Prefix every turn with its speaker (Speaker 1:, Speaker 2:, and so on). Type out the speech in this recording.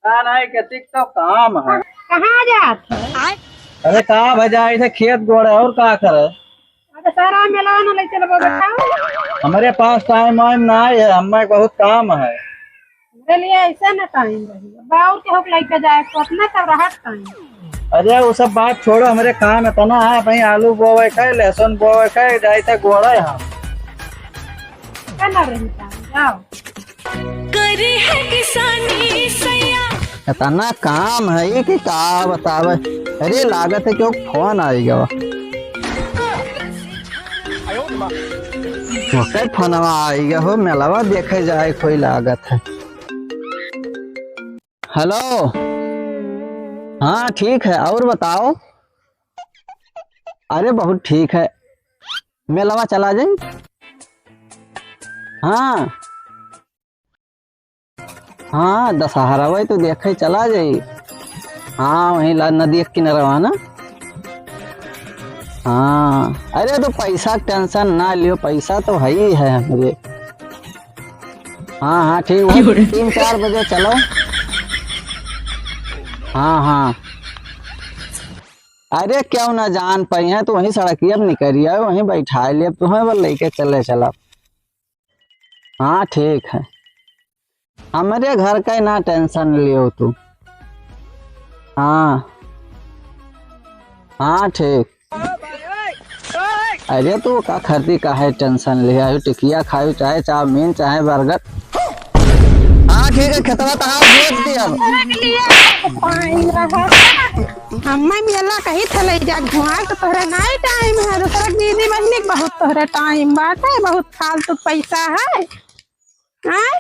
Speaker 1: ना नहीं किसी तो काम है।
Speaker 2: कहाँ जात है?
Speaker 1: अरे कहाँ भजा इसे खेत गोड़े और क्या करे।
Speaker 2: अरे सारा मेला न ले चलो बेटा।
Speaker 1: हमारे पास टाइम वाइम ना है, हमें बहुत काम है।
Speaker 2: मेरे लिए ऐसा न टाइम रही बाउर के होक लेके जाए तो अपना तब रहा टाइम।
Speaker 1: अरे वो सब बात छोड़ो, हमारे काम इतना है भाई, आलू बोवे के लहसुन बोवे के जाए थे गोड़ा यहाँ।
Speaker 2: क्या ना रही टाइम जाओ।
Speaker 3: करे है किसानी सैया।
Speaker 1: इतना काम है कि का बतावे। अरे लागत है क्यों फोन आएगा फोनवा आएगा हो मेलावा देखे जाए कोई लागत है। हेलो हाँ ठीक है और बताओ। अरे बहुत ठीक है मेलावा चला जाए। हाँ हाँ दशहरा वही तो देखे चला जाए। हाँ वहीं नदी के किनारा ना। हाँ अरे तो पैसा टेंशन ना लियो, पैसा तो है ही है मुझे। हाँ हाँ ठीक है 3-4 बजे चलो। हाँ हाँ अरे क्यों ना जान पाई है तो वहीं सड़किया अब निकलिए वहीं बैठा लिया तुम्हें वो लेके चले चला। हाँ ठीक है हमारे घर का ना टेंशन लियो तू। हाँ हाँ ठीक। अरे तू का खरीदी का है टेंशन लिया टिकिया खाई चाहे चाउमीन चाहे बर्गर। हाँ ठीक है खेतवा तहां जोत दिया।
Speaker 2: हमें मेला कहीं थले जा घुमा तो तोहरा नहीं टाइम है। दूसरा दीदी बहनी बहुत तोहरा टाइम बात है, बहुत फालतू पैसा है। हाँ